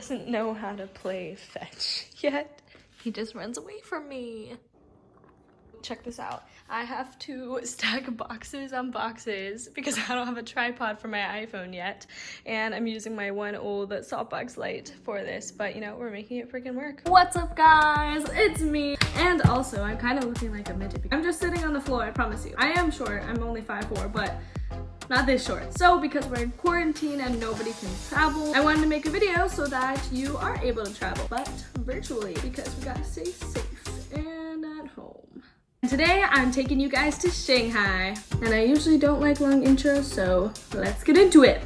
doesn't know how to play fetch yet. He just runs away from me. Check this out. I have to stack boxes on boxes because I don't have a tripod for my iPhone yet. And I'm using my one old softbox light for this, but you know, we're making it freaking work. What's up guys? It's me. And also, I'm kind of looking like a midget. I'm just sitting on the floor, I promise you. I am short, I'm only 5'4", but not this short. So because we're in quarantine and nobody can travel, I wanted to make a video so that you are able to travel, but virtually, because we gotta stay safe and at home. Today, I'm taking you guys to Shanghai, and I usually don't like long intros, so let's get into it.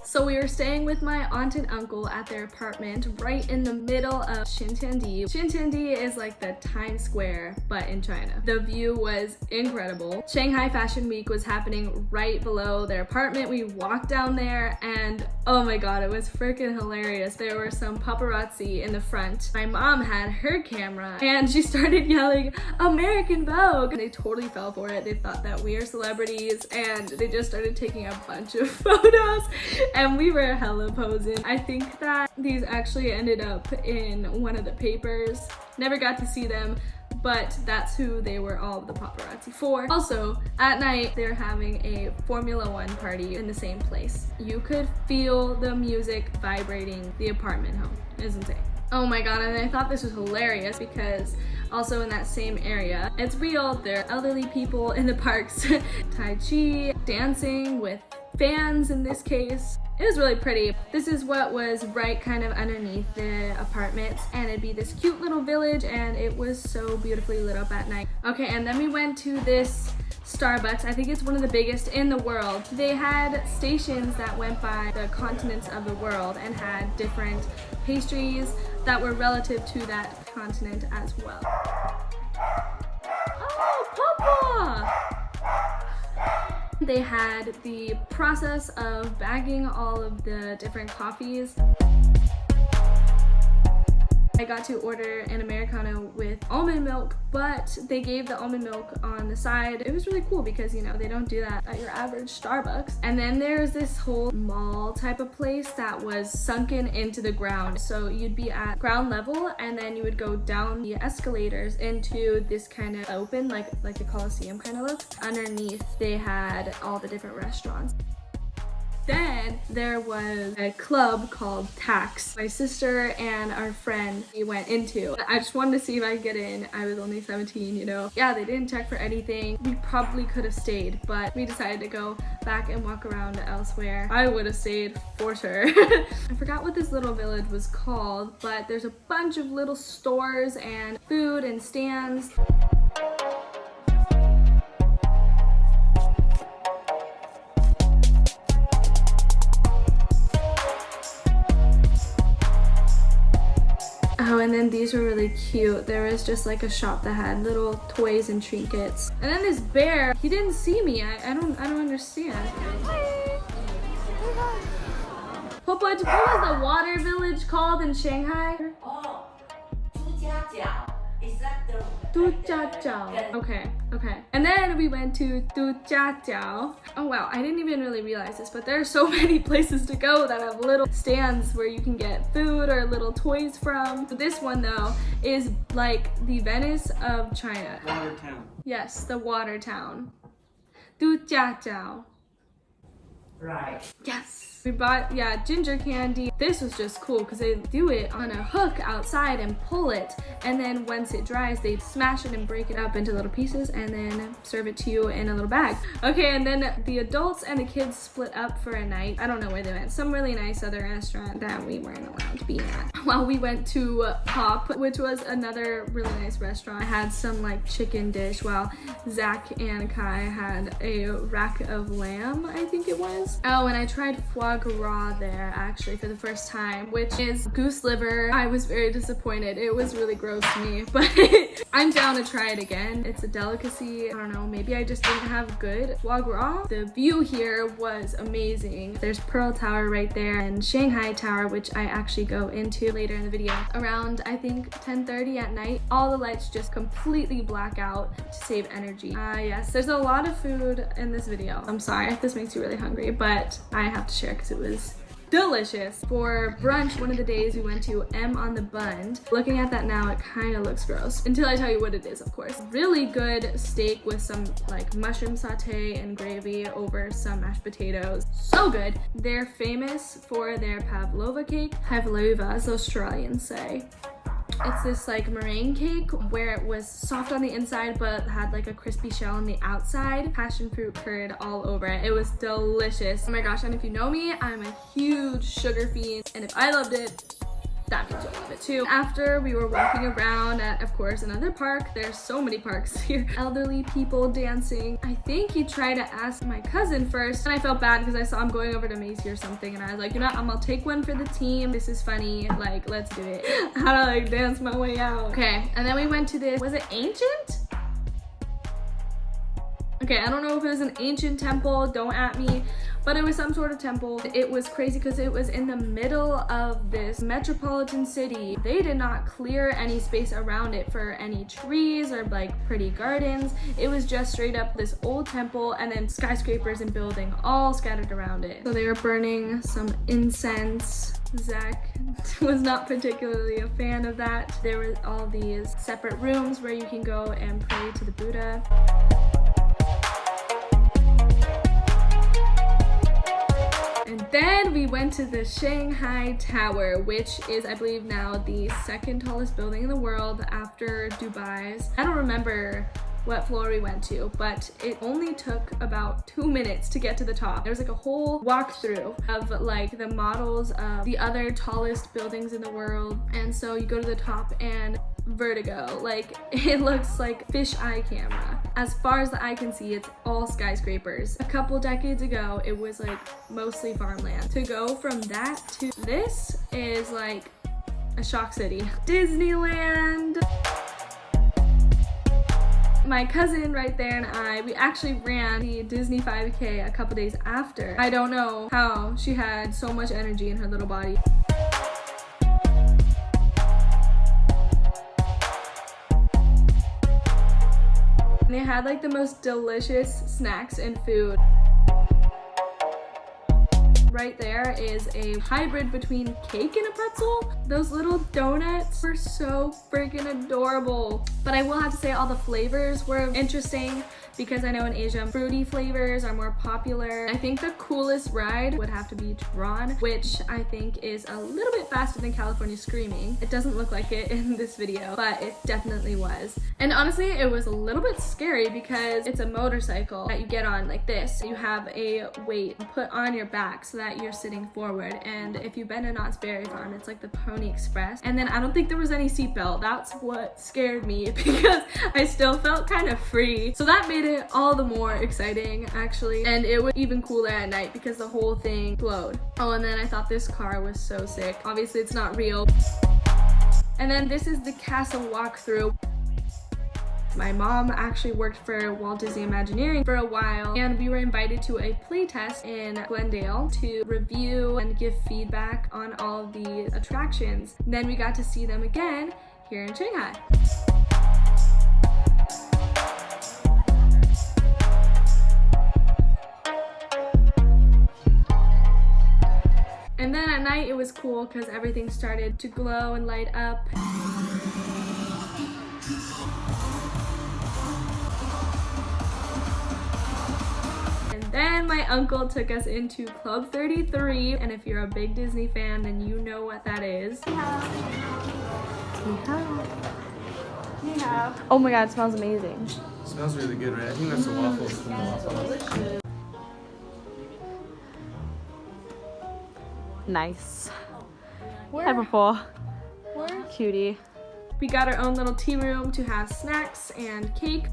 So we were staying with my aunt and uncle at their apartment right in the middle of Xintiandi. Xintiandi is like the Times Square, but in China. The view was incredible. Shanghai Fashion Week was happening right below their apartment. We walked down there and oh my god, it was freaking hilarious. There were some paparazzi in the front. My mom had her camera and she started yelling, "American Vogue!" They totally fell for it. They thought that we are celebrities and they just started taking a bunch of photos. And we were hella posing. I think that these actually ended up in one of the papers. Never got to see them, but that's who they were all the paparazzi for. Also, at night, they're having a Formula One party in the same place. You could feel the music vibrating the apartment home. It's insane. Oh my god, and I thought this was hilarious because also in that same area, it's real. There are elderly people in the parks, Tai Chi, dancing with fans in this case. It was really pretty. This is what was right kind of underneath the apartments, and it'd be this cute little village, and it was so beautifully lit up at night. Okay, and then we went to this Starbucks. I think it's one of the biggest in the world. They had stations that went by the continents of the world and had different pastries that were relative to that continent as well. Oh, Papa! They had the process of bagging all of the different coffees. I got to order an Americano with almond milk, but they gave the almond milk on the side. It was really cool because, you know, they don't do that at your average Starbucks. And then there's this whole mall type of place that was sunken into the ground. So you'd be at ground level and then you would go down the escalators into this kind of open, like a Coliseum kind of look. Underneath, they had all the different restaurants. Then there was a club called Tax. My sister and our friend we went into. I just wanted to see if I could get in. I was only 17, you know. Yeah, they didn't check for anything. We probably could have stayed, but we decided to go back and walk around elsewhere. I would have stayed for sure. I forgot what this little village was called, but there's a bunch of little stores and food and stands. Oh, and then these were really cute. There was just like a shop that had little toys and trinkets. And then this bear, he didn't see me. I don't understand. Papa, what was the water village called in Shanghai? Oh, is that the... Dujiajiao. Okay. And then we went to Dujiajiao. Oh wow, I didn't even really realize this, but there are so many places to go that have little stands where you can get food or little toys from. This one though is like the Venice of China. Water town. Yes, the water town. Dujiajiao. Right. Yes. We bought, ginger candy. This was just cool because they do it on a hook outside and pull it. And then once it dries, they smash it and break it up into little pieces and then serve it to you in a little bag. Okay, and then the adults and the kids split up for a night. I don't know where they went. Some really nice other restaurant that we weren't allowed to be at. While we went to Pop, which was another really nice restaurant. I had some like chicken dish while Zach and Kai had a rack of lamb, I think it was. Oh, and I tried foie gras there actually for the first time, which is goose liver. I was very disappointed. It was really gross to me, but I'm down to try it again. It's a delicacy. I don't know, maybe I just didn't have good foie gras. The view here was amazing. There's Pearl Tower right there and Shanghai Tower, which I actually go into later in the video. Around, I think, 10:30 at night, all the lights just completely black out to save energy. Yes, there's a lot of food in this video. I'm sorry if this makes you really hungry, but I have to share because it was delicious. For brunch, one of the days we went to M on the Bund. Looking at that now, it kind of looks gross until I tell you what it is, of course. Really good steak with some like mushroom saute and gravy over some mashed potatoes. So good. They're famous for their pavlova cake. Pavlova, as the Australians say. It's this like meringue cake where it was soft on the inside but had like a crispy shell on the outside. Passion fruit curd all over it. It was delicious. Oh my gosh, and if you know me, I'm a huge sugar fiend, and if I loved it, that means you'll love it too. After we were walking around at, of course, another park. There's so many parks here. Elderly people dancing. I think he tried to ask my cousin first, and I felt bad because I saw him going over to Macy or something, and I was like, you know what, I'm gonna take one for the team. This is funny, like, let's do it. How to like dance my way out. Okay, and then we went to this, was it ancient? Okay, I don't know if it was an ancient temple, don't at me, but it was some sort of temple. It was crazy because it was in the middle of this metropolitan city. They did not clear any space around it for any trees or like pretty gardens. It was just straight up this old temple and then skyscrapers and building all scattered around it. So they were burning some incense. Zach was not particularly a fan of that. There were all these separate rooms where you can go and pray to the Buddha. And then we went to the Shanghai Tower, which is, I believe now, the second tallest building in the world after Dubai's. I don't remember what floor we went to, but it only took about 2 minutes to get to the top. There was like a whole walkthrough of like the models of the other tallest buildings in the world. And so you go to the top and vertigo, like it looks like fish-eye camera. As far as the eye can see, it's all skyscrapers. A couple decades ago, it was like mostly farmland. To go from that to this is like a shock city. Disneyland. My cousin right there and we actually ran the Disney 5K a couple days after. I don't know how she had so much energy in her little body. And they had like the most delicious snacks and food. Right there is a hybrid between cake and a pretzel. Those little donuts were so freaking adorable. But I will have to say all the flavors were interesting because I know in Asia, fruity flavors are more popular. I think the coolest ride would have to be Tron, which I think is a little bit faster than California Screaming. It doesn't look like it in this video, but it definitely was. And honestly, it was a little bit scary because it's a motorcycle that you get on like this. You have a weight put on your back so that you're sitting forward. And if you've been to Knott's Berry Farm, it's like the Pony Express. And then I don't think there was any seatbelt. That's what scared me because I still felt kind of free. So that made it all the more exciting actually. And it was even cooler at night because the whole thing glowed. Oh, and then I thought this car was so sick. Obviously it's not real. And then this is the castle walkthrough. My mom actually worked for Walt Disney Imagineering for a while, and we were invited to a playtest in Glendale to review and give feedback on all of the attractions. Then we got to see them again here in Shanghai. And then at night it was cool because everything started to glow and light up. Then my uncle took us into Club 33, and if you're a big Disney fan, then you know what that is. Oh my god, it smells amazing. It smells really good, right? I think that's the waffles from the waffles. Nice. Cutie. We got our own little tea room to have snacks and cake.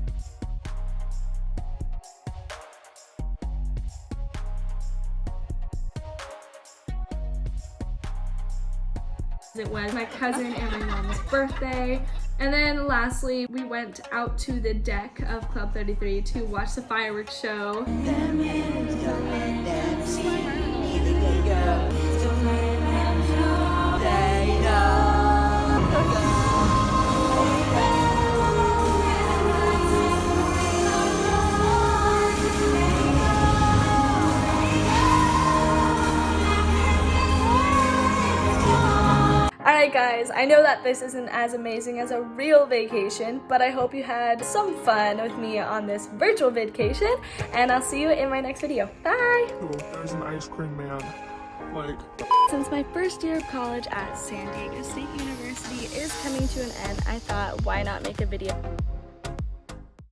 It was my cousin and my mom's birthday. And then lastly, we went out to the deck of Club 33 to watch the fireworks show. Alright guys, I know that this isn't as amazing as a real vacation, but I hope you had some fun with me on this virtual vacation, and I'll see you in my next video. Bye! Oh, there's an ice cream man. Like... Since my first year of college at San Diego State University is coming to an end, I thought, why not make a video?